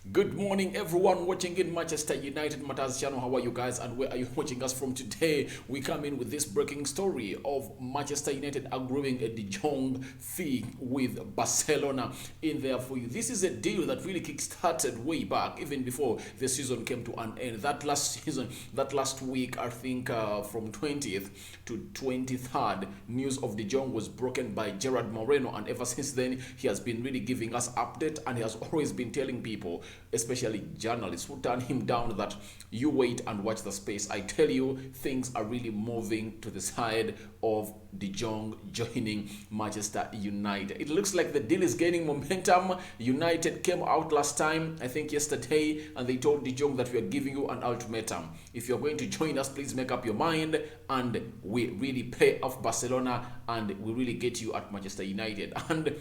Good morning, everyone watching in Manchester United Matters channel. How are you guys, and where are you watching us from today? We come in with this breaking story of Manchester United agreeing a De Jong fee with Barcelona in there for you. This is a deal that really kick-started way back, even before the season came to an end. That last week, I think from 20th to 23rd, news of De Jong was broken by Gerard Moreno, and ever since then, he has been really giving us update, and he has always been telling people, especially journalists who turn him down, that you wait and watch the space. I tell you, things are really moving to the side of De Jong joining Manchester United. It looks like the deal is gaining momentum. United came out last time, I think yesterday, and they told De Jong that we are giving you an ultimatum. If you're going to join us, please make up your mind, and we really pay off Barcelona, and we really get you at Manchester United. And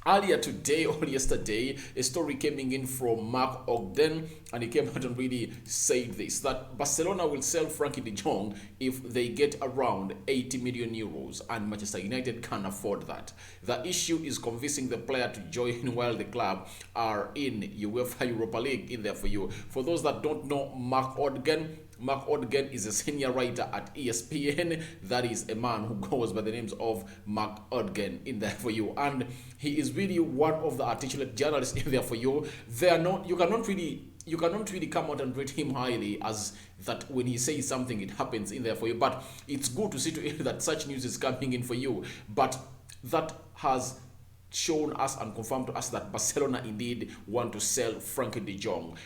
earlier today or yesterday, a story coming in from Mark Ogden, and he came out and really said this, that Barcelona will sell Frankie De Jong if they get around 80 million euros, and Manchester United can't afford that. The issue is convincing the player to join while the club are in UEFA Europa League in there for you. For those that don't know Mark Odgen is a senior writer at ESPN. That is a man who goes by the names of Mark Odgen in there for you, and he is really one of the articulate journalists in there for you. They are not. You cannot really come out and rate him highly, as that when he says something it happens in there for you. But it's good to see to it that such news is coming in for you. But that has shown us and confirmed to us that Barcelona indeed want to sell Frankie De Jong.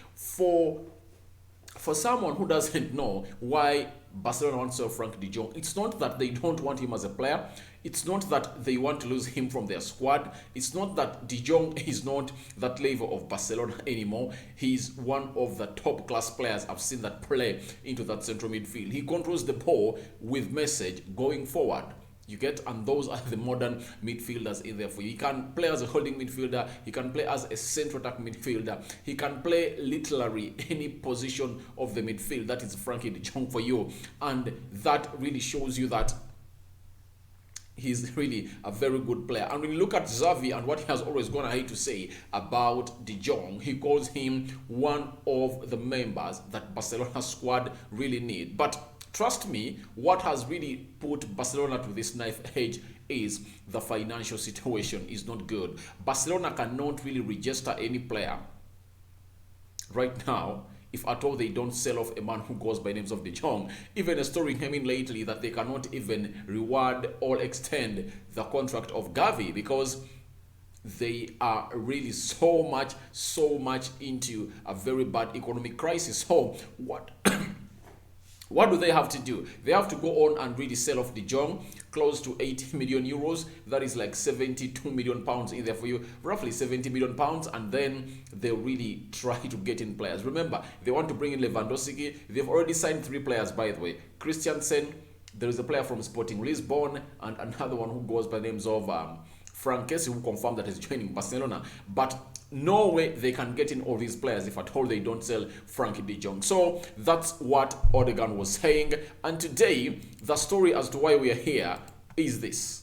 For someone who doesn't know why Barcelona wants to sell Frank De Jong, it's not that they don't want him as a player. It's not that they want to lose him from their squad. It's not that De Jong is not that level of Barcelona anymore. He's one of the top class players I've seen that play into that central midfield. He controls the ball with message going forward. You get, and those are the modern midfielders in there for you. He can play as a holding midfielder. He can play as a central attack midfielder. He can play literally any position of the midfield. That is Frankie De Jong for you, and that really shows you that he's really a very good player. And when you look at Xavi and what he has always gone ahead to say about De Jong, he calls him one of the members that Barcelona squad really need. But trust me, what has really put Barcelona to this knife edge is the financial situation is not good. Barcelona cannot really register any player right now if at all they don't sell off a man who goes by names of De Jong. Even a story came in lately that they cannot even reward or extend the contract of Gavi because they are really so much into a very bad economic crisis. So what do they have to do? They have to go on and really sell off De Jong, close to 80 million euros. That is like 72 million pounds in there for you, roughly 70 million pounds, and then they'll really try to get in players. Remember, they want to bring in Lewandowski. They've already signed 3 players, by the way. Christiansen, there is a player from Sporting Lisbon, and another one who goes by the names of Frank Kessie, who confirmed that he's joining Barcelona. But no way they can get in all these players if at all they don't sell Frankie De Jong. So that's what Odegaard was saying. And today, the story as to why we are here is this.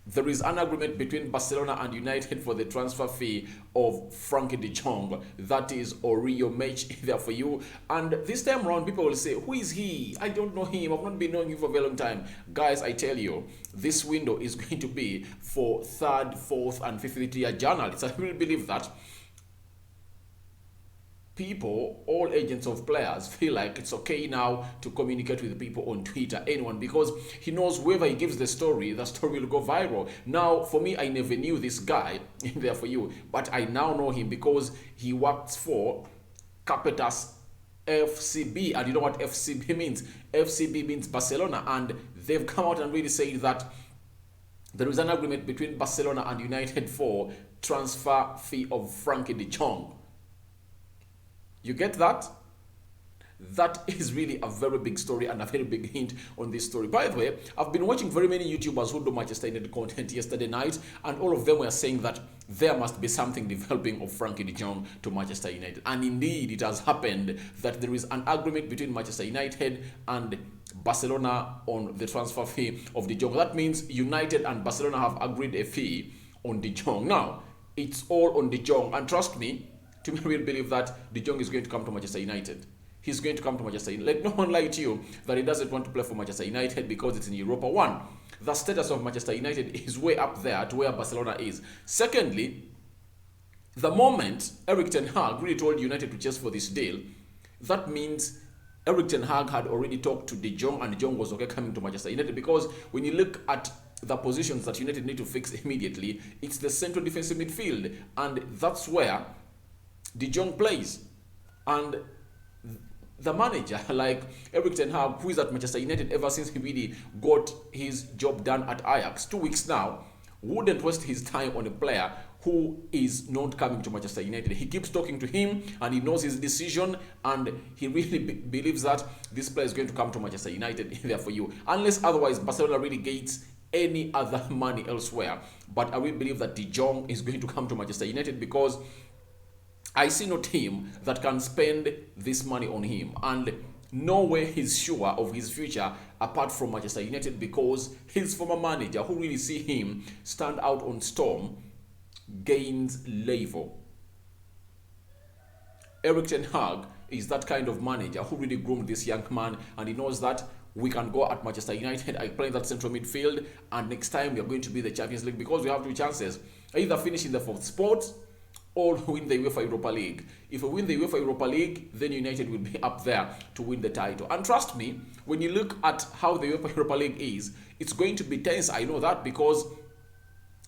There is an agreement between Barcelona and United for the transfer fee of Frankie De Jong. That is Oreo match there for you. And this time around, people will say, who is he? I don't know him. I've not been knowing him for a very long time. Guys, I tell you, this window is going to be for 3rd, 4th, and 5th year journalists. I really believe that people, all agents of players, feel like it's okay now to communicate with people on Twitter, anyone, because he knows whoever he gives the story will go viral. Now, for me, I never knew this guy in there for you, but I now know him because he works for Capetas FCB, and you know what FCB means? FCB means Barcelona, and they've come out and really said that there is an agreement between Barcelona and United for transfer fee of Frankie De Jong. You get that? That is really a very big story and a very big hint on this story. By the way, I've been watching very many YouTubers who do Manchester United content yesterday night, and all of them were saying that there must be something developing of Frankie De Jong to Manchester United. And indeed, it has happened that there is an agreement between Manchester United and Barcelona on the transfer fee of De Jong. That means United and Barcelona have agreed a fee on De Jong. Now, it's all on De Jong. And trust me, to me, I will believe that De Jong is going to come to Manchester United. He's going to come to Manchester United. Let no one lie to you that he doesn't want to play for Manchester United because it's in Europa. One, the status of Manchester United is way up there to where Barcelona is. Secondly, the moment Erik ten Hag really told United to chase for this deal, that means Erik ten Hag had already talked to De Jong and De Jong was okay coming to Manchester United, because when you look at the positions that United need to fix immediately, it's the central defensive midfield, and that's where De Jong plays. And the manager, like Erik ten Hag, who is at Manchester United ever since he really got his job done at Ajax 2 weeks now, wouldn't waste his time on a player who is not coming to Manchester United. He keeps talking to him and he knows his decision, and he really believes that this player is going to come to Manchester United there for you, unless otherwise Barcelona really gets any other money elsewhere. But I will believe that De Jong is going to come to Manchester United, because I see no team that can spend this money on him, and no way he's sure of his future apart from Manchester United, because his former manager, who really see him stand out on storm, gains level. Erik ten Hag is that kind of manager who really groomed this young man, and he knows that we can go at Manchester United, I play that central midfield, and next time we are going to be the Champions League, because we have two chances: either finish in the fourth spot or win the UEFA Europa League. If we win the UEFA Europa League, then United will be up there to win the title. And trust me, when you look at how the UEFA Europa League is, it's going to be tense. I know that, because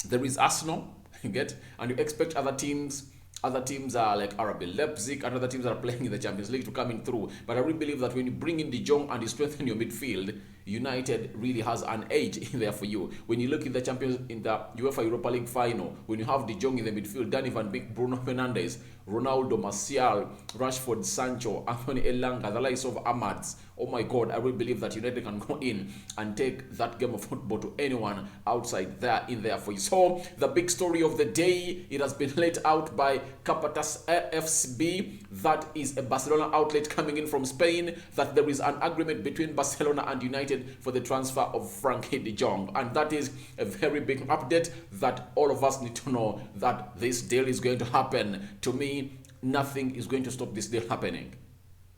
there is Arsenal, you get, and you expect other teams are like RB Leipzig and other teams that are playing in the Champions League to come in through. But I really believe that when you bring in De Jong and you strengthen your midfield, United really has an edge in there for you. When you look in the UEFA Europa League final, when you have De Jong in the midfield, Danny Van Beek, Bruno Fernandes, Ronaldo, Martial, Rashford, Sancho, Anthony Elanga, the likes of Amartey, oh my God, I really believe that United can go in and take that game of football to anyone outside there in there for you. So the big story of the day, it has been laid out by Capatas FCB, that is a Barcelona outlet coming in from Spain, that there is an agreement between Barcelona and United for the transfer of Frankie De Jong. And that is a very big update that all of us need to know, that this deal is going to happen. To me, nothing is going to stop this deal happening,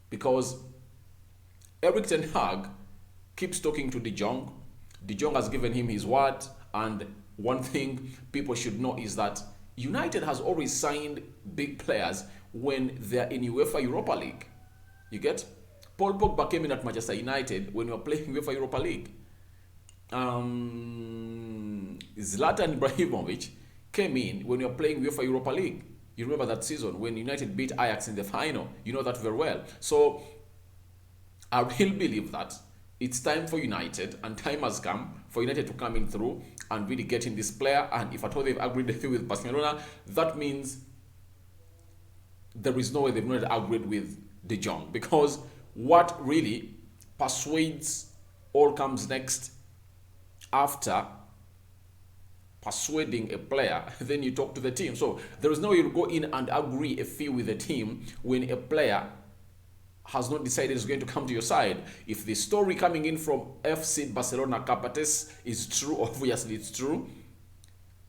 because Erik ten Hag keeps talking to De Jong. De Jong has given him his word, and one thing people should know is that United has always signed big players when they're in UEFA Europa League. You get? Paul Pogba came in at Manchester United when we were playing UEFA Europa League. Zlatan Ibrahimovic came in when we were playing UEFA Europa League. You remember that season when United beat Ajax in the final. You know that very well. So I really believe that it's time for United, and time has come for United to come in through and really get in this player. And if at all they've agreed with Barcelona, that means there is no way they've not agreed with De Jong, because what really persuades all comes next. After persuading a player, then you talk to the team. So there is no way you go in and agree a fee with the team when a player has not decided is going to come to your side. If the story coming in from FC Barcelona Capates is true, obviously it's true.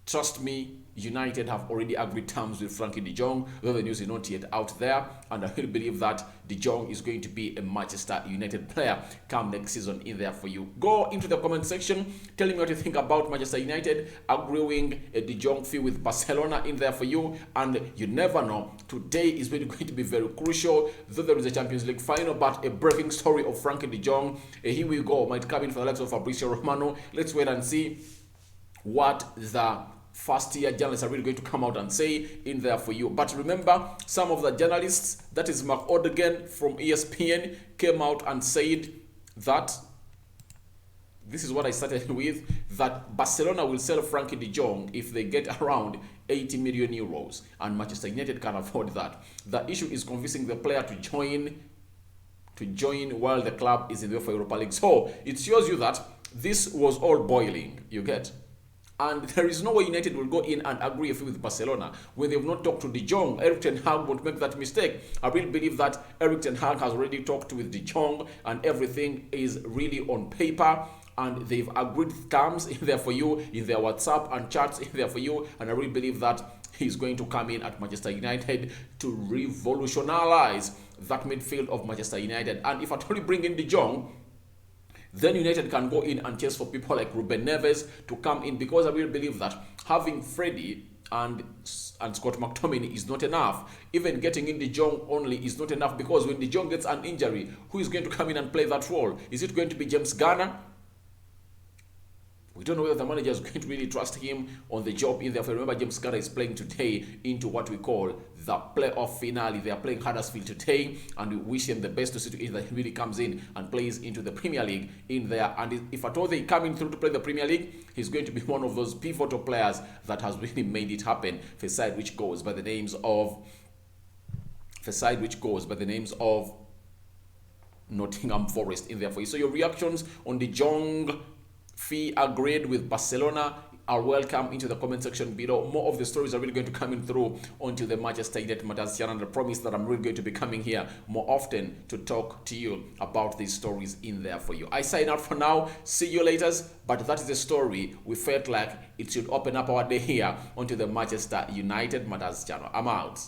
Trust me, United have already agreed terms with Frankie De Jong, though the news is not yet out there, and I really believe that De Jong is going to be a Manchester United player come next season in there for you. Go into the comment section, tell me what you think about Manchester United agreeing a De Jong fee with Barcelona in there for you, and you never know, today is really going to be very crucial, though there is a Champions League final, but a breaking story of Frankie De Jong, here we go, might come in for the likes of Fabrizio Romano. Let's wait and see what the first-year journalists are really going to come out and say in there for you. But remember, some of the journalists, that is Mark Odegan from ESPN, came out and said that, this is what I started with, that Barcelona will sell Frankie De Jong if they get around 80 million euros, and Manchester United can afford that. The issue is convincing the player to join while the club is in the UEFA Europa League. So it shows you that this was all boiling, you get. And there is no way United will go in and agree a fee with Barcelona when they've not talked to De Jong. Eric Ten Hag won't make that mistake. I really believe that Eric Ten Hag has already talked with De Jong and everything is really on paper. And they've agreed terms in there for you, in their WhatsApp and chats in there for you. And I really believe that he's going to come in at Manchester United to revolutionize that midfield of Manchester United. And if I totally bring in De Jong, then United can go in and chase for people like Ruben Neves to come in, because I really believe that having Freddie and Scott McTominay is not enough. Even getting in De Jong only is not enough, because when De Jong gets an injury, who is going to come in and play that role? Is it going to be James Garner? We don't know whether the manager is going to really trust him on the job in there. If you remember, James Garner is playing today into what we call the playoff finale. They are playing Huddersfield today, and we wish him the best to see to it that he really comes in and plays into the Premier League in there. And if at all they come in through to play the Premier League, he's going to be one of those pivotal players that has really made it happen for a side which goes by the names of Nottingham Forest in there for you. So your reactions on De Jong fee agreed with Barcelona are welcome into the comment section below. More of the stories are really going to come in through onto the Manchester United matters channel, and I promise that I'm really going to be coming here more often to talk to you about these stories in there for you. I sign out for now. See you later. But that is the story we felt like it should open up our day here onto the Manchester United matters channel. I'm out.